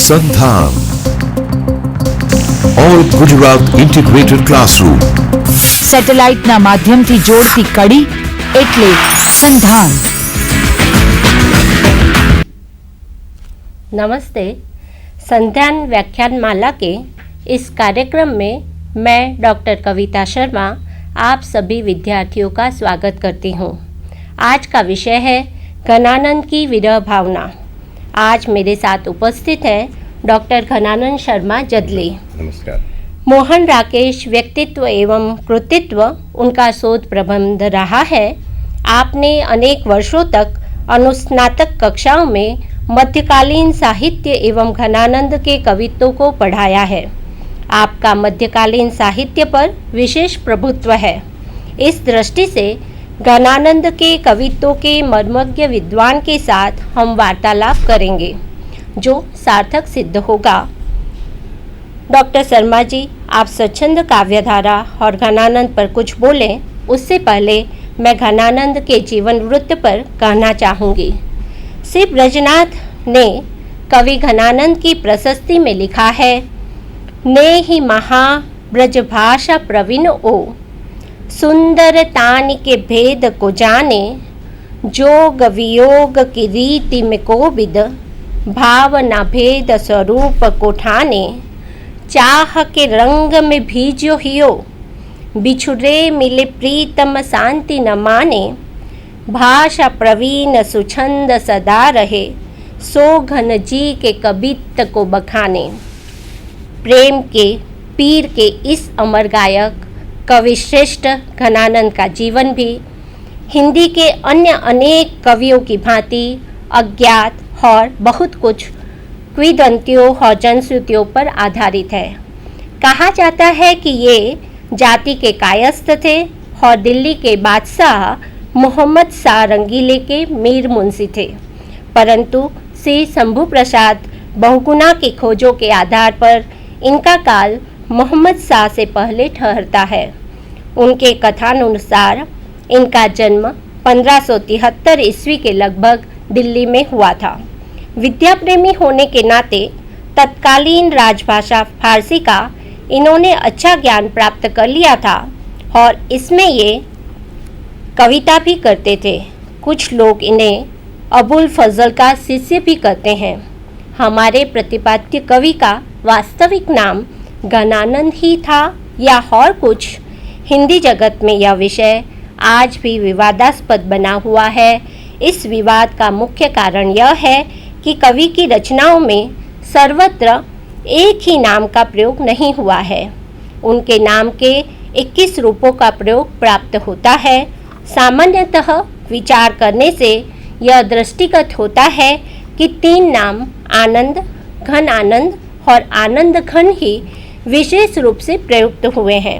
સંધાન all Gujarat integrated classroom સેટેલાઇટના માધ્યમથી જોડતી કડી એટલે સંધાન। नमस्ते। संध्यान व्याख्यान माला के इस कार्यक्रम में मैं डॉक्टर कविता शर्मा आप सभी विद्यार्थियों का स्वागत करती हूँ। आज का विषय है घनानंद की विरह भावना। आज मेरे साथ उपस्थित हैं डॉक्टर घनानंद शर्मा जदली। नमस्कार। मोहन राकेश व्यक्तित्व एवं कृतित्व उनका शोध प्रबंध रहा है। आपने अनेक वर्षों तक अनुस्नातक कक्षाओं में मध्यकालीन साहित्य एवं घनानंद के कवित्वों को पढ़ाया है। आपका मध्यकालीन साहित्य पर विशेष प्रभुत्व है। इस दृष्टि से घनानंद के कवित्वों के मर्मज्ञ विद्वान के साथ हम वार्तालाप करेंगे जो सार्थक सिद्ध होगा। डॉक्टर शर्मा जी, आप स्वच्छंद काव्यधारा और घनानंद पर कुछ बोलें। उससे पहले मैं घनानंद के जीवन वृत्त पर कहना चाहूँगी। श्री ब्रजनाथ ने कवि घनानंद की प्रशस्ति में लिखा है, ने ही महा ब्रजभाषा प्रवीण ओ, सुंदर तान के भेद को जाने, जोग वियोग की रीति में कोविद, भावना भेद स्वरूप को ठाने, चाह के रंग में भीजो हियो, बिछुरे मिले प्रीतम शांति न माने, भाषा प्रवीण सुछंद सदा रहे, सो घन जी के कवित्व को बखाने। प्रेम के पीर के इस अमर गायक कवि श्रेष्ठ घनानंद का जीवन भी हिंदी के अन्य अनेक कवियों की भांति अज्ञात और बहुत कुछ किंवदंतियों और जनश्रुतियों पर आधारित है। कहा जाता है कि ये जाति के कायस्थ थे और दिल्ली के बादशाह मोहम्मद शाह रंगीले के मीर मुंशी थे, परंतु श्री शंभू प्रसाद बहुगुणा की खोजों के आधार पर इनका काल मोहम्मद शाह से पहले ठहरता है। उनके कथानुसार इनका जन्म 1573 ईस्वी के लगभग दिल्ली में हुआ था। विद्या प्रेमी होने के नाते तत्कालीन राजभाषा फारसी का इन्होंने अच्छा ज्ञान प्राप्त कर लिया था और इसमें ये कविता भी करते थे। कुछ लोग इन्हें अबुल फजल का शिष्य भी कहते हैं। हमारे प्रतिपाद्य कवि का वास्तविक नाम घनानंद ही था या और कुछ, हिंदी जगत में यह विषय आज भी विवादास्पद बना हुआ है। इस विवाद का मुख्य कारण यह है कि कवि की रचनाओं में सर्वत्र एक ही नाम का प्रयोग नहीं हुआ है। उनके नाम के 21 रूपों का प्रयोग प्राप्त होता है। सामान्यतः विचार करने से यह दृष्टिगत होता है कि 3 नाम आनंद, घन आनंद और आनंद घन ही विशेष रूप से प्रयुक्त हुए हैं।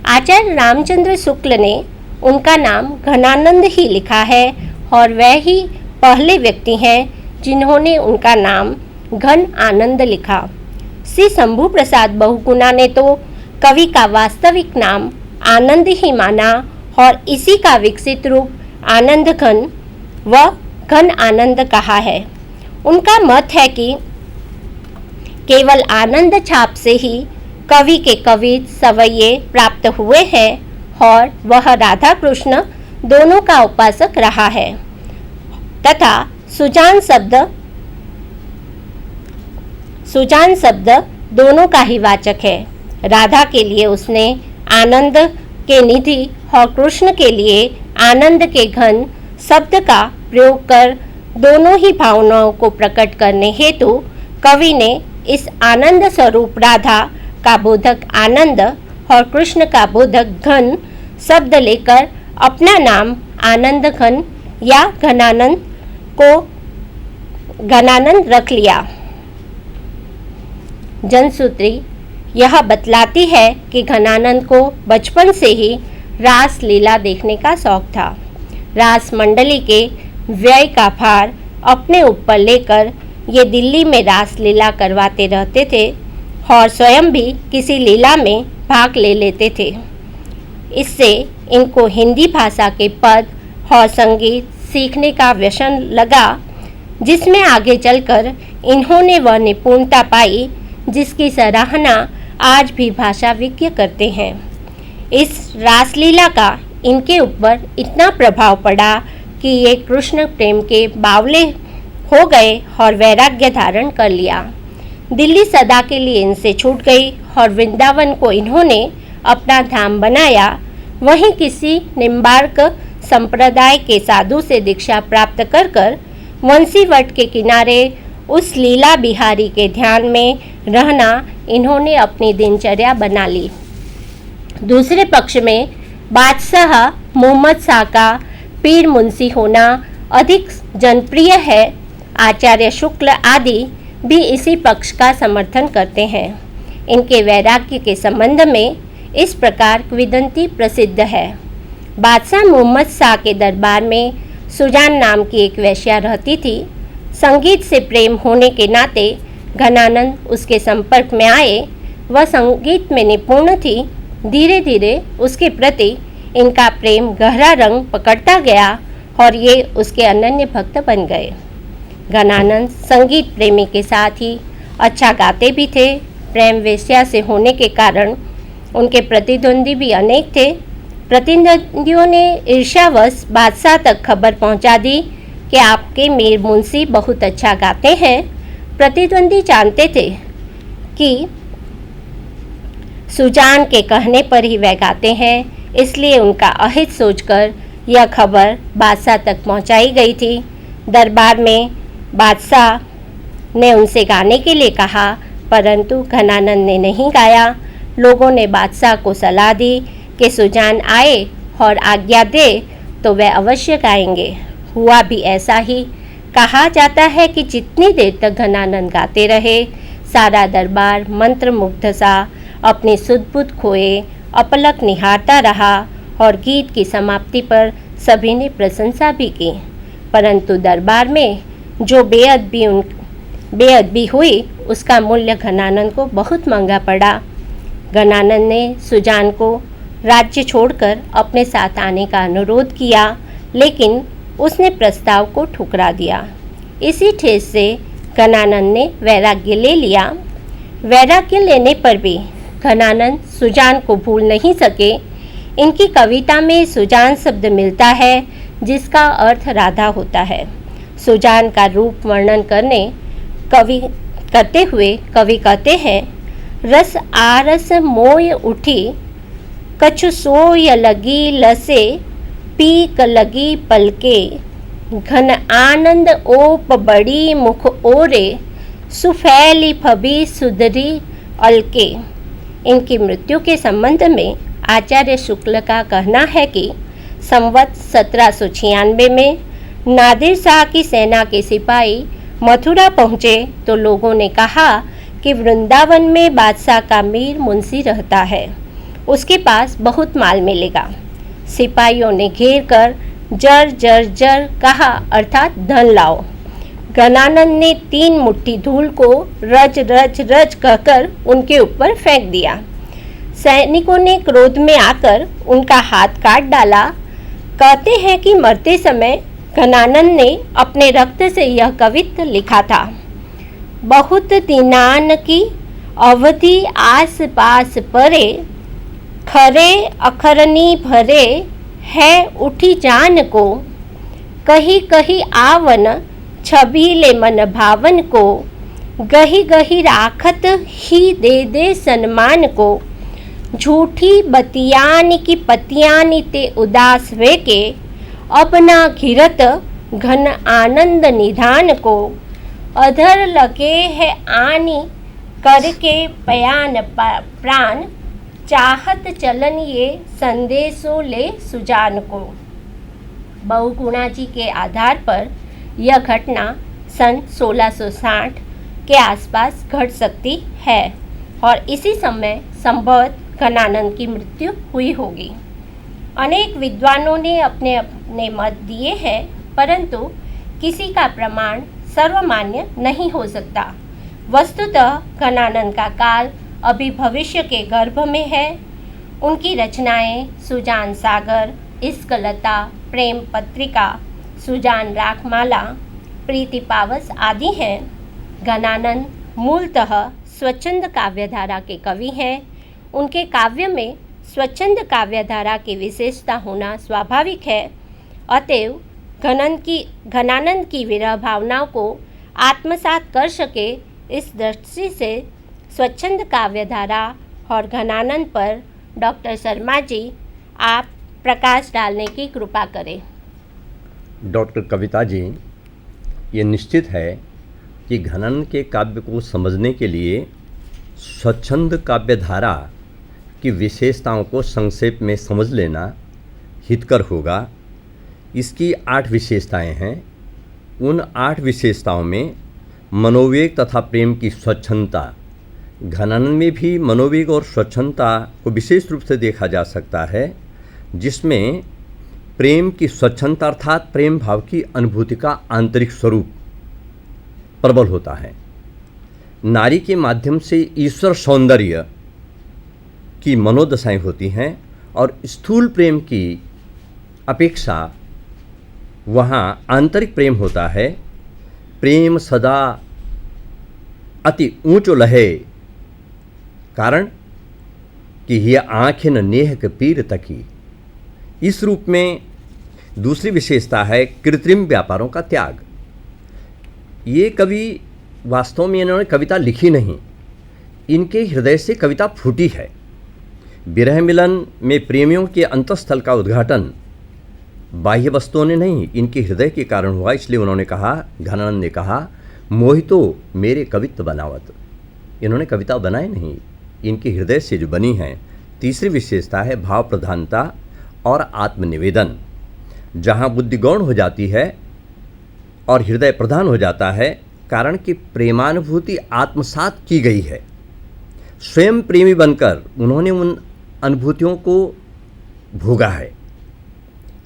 आचार्य रामचंद्र शुक्ल ने उनका नाम घनानंद ही लिखा है और वह ही पहले व्यक्ति हैं जिन्होंने उनका नाम घन आनंद लिखा। श्री शंभू प्रसाद बहुगुणा ने तो कवि का वास्तविक नाम आनंद ही माना और इसी का विकसित रूप आनंद घन व घन आनंद कहा है। उनका मत है कि केवल आनंद छाप से ही कवि के कवि सवैये प्राप्त हुए हैं और वह राधा कृष्ण दोनों का उपासक रहा है तथा सुजान शब्द दोनों का ही वाचक है। राधा के लिए उसने आनंद के निधि और कृष्ण के लिए आनंद के घन शब्द का प्रयोग कर दोनों ही भावनाओं को प्रकट करने हेतु कवि ने इस आनंद स्वरूप राधा का बोधक आनंद और कृष्ण का बोधक घन शब्द लेकर अपना नाम आनंद घन या घनानंद रख लिया। जनश्रुति यह बतलाती है कि घनानंद को बचपन से ही रास लीला देखने का शौक था। रास मंडली के व्यय का भार अपने ऊपर लेकर ये दिल्ली में रास लीला करवाते रहते थे और स्वयं भी किसी लीला में भाग ले लेते थे। इससे इनको हिंदी भाषा के पद और संगीत सीखने का व्यसन लगा जिसमें आगे चलकर इन्होंने वह निपुणता पाई जिसकी सराहना आज भी भाषाविज्ञ करते हैं। इस रासलीला का इनके ऊपर इतना प्रभाव पड़ा कि ये कृष्ण प्रेम के बावले हो गए और वैराग्य धारण कर लिया। दिल्ली सदा के लिए इनसे छूट गई और वृंदावन को इन्होंने अपना धाम बनाया। वहीं किसी निम्बार्क संप्रदाय के साधु से दीक्षा प्राप्त कर वंशीवट के किनारे उस लीला बिहारी के ध्यान में रहना इन्होंने अपनी दिनचर्या बना ली। दूसरे पक्ष में बादशाह मोहम्मद शाह का पीर मुंशी होना अधिक जनप्रिय है। आचार्य शुक्ल आदि भी इसी पक्ष का समर्थन करते हैं। इनके वैराग्य के संबंध में इस प्रकार किंवदंती प्रसिद्ध है। बादशाह मोहम्मद शाह के दरबार में सुजान नाम की एक वेश्या रहती थी। संगीत से प्रेम होने के नाते घनानंद उसके संपर्क में आए। वह संगीत में निपुण थी। धीरे धीरे उसके प्रति इनका प्रेम गहरा रंग पकड़ता गया और ये उसके अनन्य भक्त बन गए। घनानंद संगीत प्रेमी के साथ ही अच्छा गाते भी थे। प्रेम वेश्या से होने के कारण उनके प्रतिद्वंदी भी अनेक थे। प्रतिद्वंदियों ने ईर्ष्यावश बादशाह तक खबर पहुंचा दी कि आपके मीर मुंशी बहुत अच्छा गाते हैं। प्रतिद्वंदी जानते थे कि सुजान के कहने पर ही वह गाते हैं, इसलिए उनका अहित सोचकर यह खबर बादशाह तक पहुंचाई गई थी। दरबार में बादशाह ने उनसे गाने के लिए कहा, परंतु घनानंद ने नहीं गाया। लोगों ने बादशाह को सलाह दी कि सुजान आए और आज्ञा दे तो वह अवश्य गाएंगे। हुआ भी ऐसा ही। कहा जाता है कि जितनी देर तक घनानंद गाते रहे, सारा दरबार मंत्रमुग्ध सा अपनी सुध-बुध खोए अपलक निहारता रहा और गीत की समाप्ति पर सभी ने प्रशंसा भी की। परंतु दरबार में जो बेअदबी हुई उसका मूल्य घनानंद को बहुत महंगा पड़ा। घनानंद ने सुजान को राज्य छोड़कर अपने साथ आने का अनुरोध किया, लेकिन उसने प्रस्ताव को ठुकरा दिया। इसी ठेस से घनानंद ने वैराग्य ले लिया। वैराग्य लेने पर भी घनानंद सुजान को भूल नहीं सके। इनकी कविता में सुजान शब्द मिलता है जिसका अर्थ राधा होता है। सुजान का रूप वर्णन करते हुए कवि कहते हैं, रस आरस मोय उठी कछु सोय लगी लसे पीक लगी पलके घन आनंद ओप बड़ी मुख ओरे सुफैली फबी सुधरी अलके। इनकी मृत्यु के संबंध में आचार्य शुक्ल का कहना है कि संवत 1796 में नादिर शाह की सेना के सिपाही मथुरा पहुँचे तो लोगों ने कहा कि वृंदावन में बादशाह का मीर मुंशी रहता है, उसके पास बहुत माल मिलेगा। सिपाहियों ने घेर कर जर जर जर कहा, अर्थात धन लाओ। घनानंद ने 3 मुट्ठी धूल को रज रज रज कहकर उनके ऊपर फेंक दिया। सैनिकों ने क्रोध में आकर उनका हाथ काट डाला। कहते हैं कि मरते समय घनानंद ने अपने रक्त से यह कवित्त लिखा था, बहुत दिनान की अवधि आस पास परे खरे अखरनी भरे है उठी जान को कही कही आवन छबीले मन भावन को गही गही राखत ही दे दे सन्मान को झूठी बतियान की पतियानी ते उदास वे के अब ना घिरत घन आनंद निधान को अधर लगे है आनी करके पयान प्राण चाहत चलन ये संदेशों ले सुजान को। बहुगुणा जी के आधार पर यह घटना सन 1660 के आसपास घट सकती है और इसी समय संभवतः घनानंद की मृत्यु हुई होगी। अनेक विद्वानों ने अपने अपने मत दिए हैं, परंतु किसी का प्रमाण सर्वमान्य नहीं हो सकता। वस्तुतः घनानंद का काल अभी भविष्य के गर्भ में है। उनकी रचनाएं सुजान सागर, इश्क लता, प्रेम पत्रिका, सुजान रागमाला, प्रीति पावस आदि हैं। घनानंद मूलतः स्वच्छंद काव्यधारा के कवि हैं। उनके काव्य में स्वच्छंद काव्यधारा की विशेषता होना स्वाभाविक है। अतएव घनानंद की विरह भावनाओं को आत्मसात कर सके, इस दृष्टि से स्वच्छंद काव्यधारा और घनानंद पर डॉक्टर शर्मा जी आप प्रकाश डालने की कृपा करें। डॉक्टर कविता जी, ये निश्चित है कि घनानंद के काव्य को समझने के लिए स्वच्छंद काव्यधारा की विशेषताओं को संक्षेप में समझ लेना हितकर होगा। इसकी 8 विशेषताएं हैं। उन 8 विशेषताओं में मनोवेग तथा प्रेम की स्वच्छंदता, घनानंद में भी मनोवेग और स्वच्छंदता को विशेष रूप से देखा जा सकता है, जिसमें प्रेम की स्वच्छंदता अर्थात प्रेम भाव की अनुभूति का आंतरिक स्वरूप प्रबल होता है। नारी के माध्यम से ईश्वर सौंदर्य की मनोदशाएं होती हैं और स्थूल प्रेम की अपेक्षा वहाँ आंतरिक प्रेम होता है। प्रेम सदा अति ऊंचो लहे, कारण कि यह आँखें न नेह के पीर तकी। इस रूप में दूसरी विशेषता है कृत्रिम व्यापारों का त्याग। ये कवि वास्तव में इन्होंने कविता लिखी नहीं, इनके हृदय से कविता फूटी है। विरह मिलन में प्रेमियों के अंतःस्थल का उद्घाटन बाह्य वस्तुओं ने नहीं, इनके हृदय के कारण हुआ। इसलिए उन्होंने कहा, घनानंद ने कहा, मोहितो मेरे कवित्व बनावत। इन्होंने कविता बनाए नहीं, इनके हृदय से जो बनी हैं। तीसरी विशेषता है भाव प्रधानता और आत्मनिवेदन। जहाँ बुद्धि गौण हो जाती है और हृदय प्रधान हो जाता है, कारण कि प्रेमानुभूति आत्मसात की गई है। स्वयं प्रेमी बनकर उन्होंने उन अनुभूतियों को भोगा है।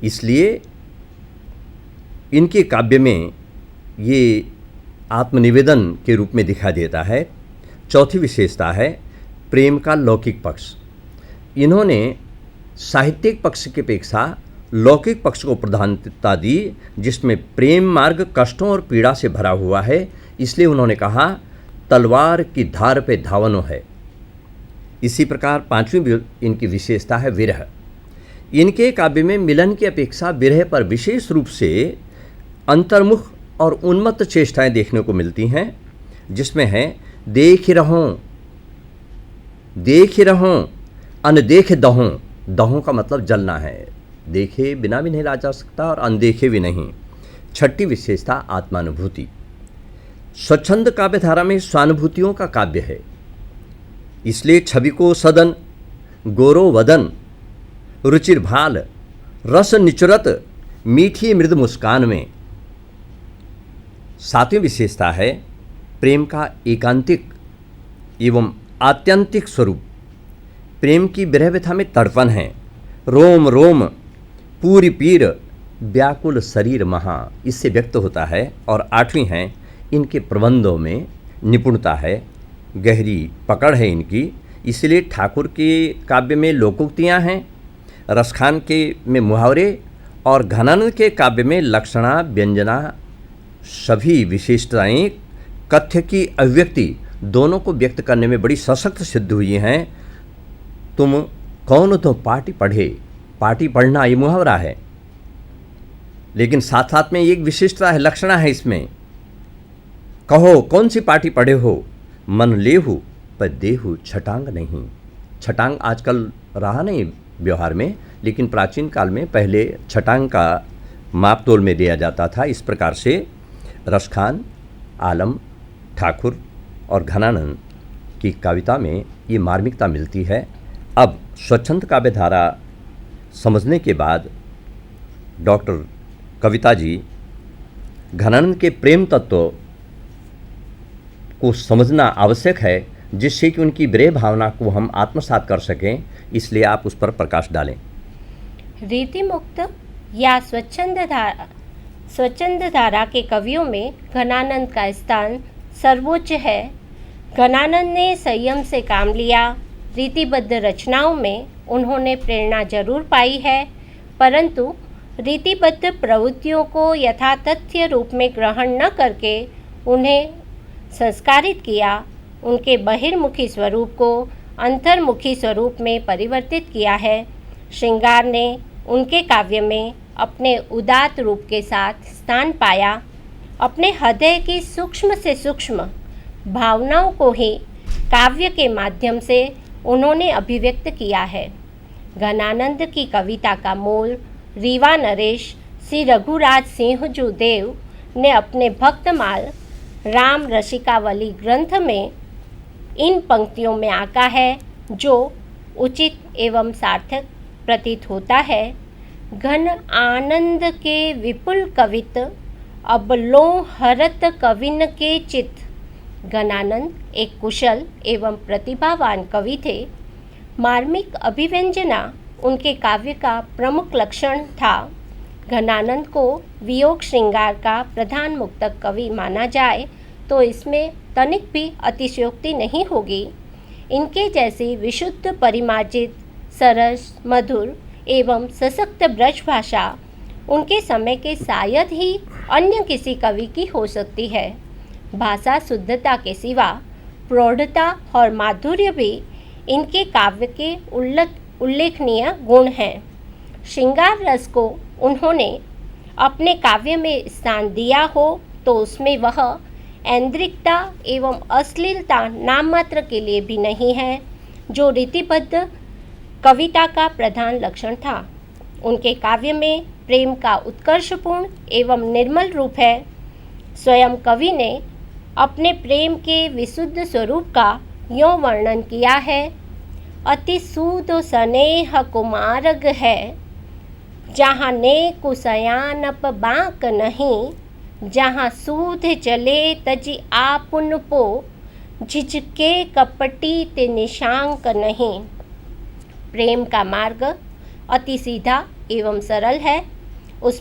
इसलिए इनके काव्य में ये आत्मनिवेदन के रूप में दिखाई देता है। चौथी विशेषता है प्रेम का लौकिक पक्ष। इन्होंने साहित्यिक पक्ष की अपेक्षा लौकिक पक्ष को प्रधानता दी, जिसमें प्रेम मार्ग कष्टों और पीड़ा से भरा हुआ है। इसलिए उन्होंने कहा, तलवार की धार पे धावनो है। इसी प्रकार पांचवी इनकी विशेषता है विरह। इनके काव्य में मिलन की अपेक्षा विरह पर विशेष रूप से अंतर्मुख और उन्मत्त चेष्टाएं देखने को मिलती हैं, जिसमें है देख रहों अनदेखे दहों। दहों का मतलब जलना है, देखे बिना भी नहीं रहा जा सकता और अनदेखे भी नहीं। छठी विशेषता आत्मानुभूति। स्वच्छंद काव्यधारा में स्वानुभूतियों का काव्य है, इसलिए छवि को सदन, गोरो वदन, रुचिर भाल, रस निचुरत, मीठी मृद मुस्कान में। सातवीं विशेषता है प्रेम का एकांतिक एवं आत्यंतिक स्वरूप। प्रेम की विरह व्यथा में तड़पन है, रोम रोम पूरी पीर, व्याकुल शरीर महा, इससे व्यक्त होता है। और आठवीं है इनके प्रबंधों में निपुणता है, गहरी पकड़ है इनकी। इसलिए ठाकुर के काव्य में लोकोक्तियाँ हैं, रसखान के में मुहावरे और घनानंद के काव्य में लक्षणा व्यंजना सभी विशेषताएं कथ्य की अभिव्यक्ति दोनों को व्यक्त करने में बड़ी सशक्त सिद्ध हुई हैं। तुम कौन तो पार्टी पढ़े, पार्टी पढ़ना ये मुहावरा है, लेकिन साथ साथ में एक विशिष्टता है, लक्षणा है इसमें। कहो कौन सी पार्टी पढ़े हो, मन लेहु पर देहु छटांग नहीं। छटांग आजकल रहा नहीं व्यवहार में, लेकिन प्राचीन काल में पहले छटांग का मापतोल में दिया जाता था। इस प्रकार से रसखान, आलम, ठाकुर और घनानंद की कविता में ये मार्मिकता मिलती है। अब स्वच्छंद काव्यधारा समझने के बाद डॉक्टर कविता जी घनानंद के प्रेम तत्व को समझना आवश्यक है, जिससे कि उनकी विरह भावना को हम आत्मसात कर सकें। इसलिए आप उस पर प्रकाश डालें। रीति मुक्त या स्वच्छंद धारा के कवियों में घनानंद का स्थान सर्वोच्च है। घनानंद ने संयम से काम लिया। रीतिबद्ध रचनाओं में उन्होंने प्रेरणा जरूर पाई है, परंतु रीतिबद्ध प्रवृत्तियों को यथातथ्य रूप में ग्रहण न करके उन्हें संस्कारित किया, उनके बहिर्मुखी स्वरूप को अंतर्मुखी स्वरूप में परिवर्तित किया है। श्रृंगार ने उनके काव्य में अपने उदात्त रूप के साथ स्थान पाया। अपने हृदय की सूक्ष्म से सूक्ष्म भावनाओं को ही काव्य के माध्यम से उन्होंने अभिव्यक्त किया है। घनानंद की कविता का मूल रीवा नरेश श्री रघुराज सिंहजू देव ने अपने भक्तमाल राम रसिकावली ग्रंथ में इन पंक्तियों में आका है, जो उचित एवं सार्थक प्रतीत होता है। घन आनंद के विपुल कवित अबलो हरत कविन के चित। घनानंद एक कुशल एवं प्रतिभावान कवि थे। मार्मिक अभिव्यंजना उनके काव्य का प्रमुख लक्षण था। घनानंद को वियोग श्रृंगार का प्रधान मुक्तक कवि माना जाए तो इसमें तनिक भी अतिशयोक्ति नहीं होगी। इनके जैसी विशुद्ध परिमार्जित, सरस, मधुर एवं सशक्त ब्रज भाषा उनके समय के शायद ही अन्य किसी कवि की हो सकती है। भाषा शुद्धता के सिवा प्रौढ़ता और माधुर्य भी इनके काव्य के उल्लेखनीय गुण हैं। श्रृंगार रस को उन्होंने अपने काव्य में स्थान दिया हो तो उसमें वह ऐन्द्रिकता एवं अश्लीलता नाम मात्र के लिए भी नहीं है, जो रीतिबद्ध कविता का प्रधान लक्षण था। उनके काव्य में प्रेम का उत्कर्षपूर्ण एवं निर्मल रूप है। स्वयं कवि ने अपने प्रेम के विशुद्ध स्वरूप का यों वर्णन किया है। अति सूद स्नेह कुमारग है, जहाँ ने कुसयानप बांक नहीं। जहाँ सूद चले तजी आपुन पो, झिझके कपटी ते निशांक नहीं। प्रेम का मार्ग अति सीधा एवं सरल है। उसमें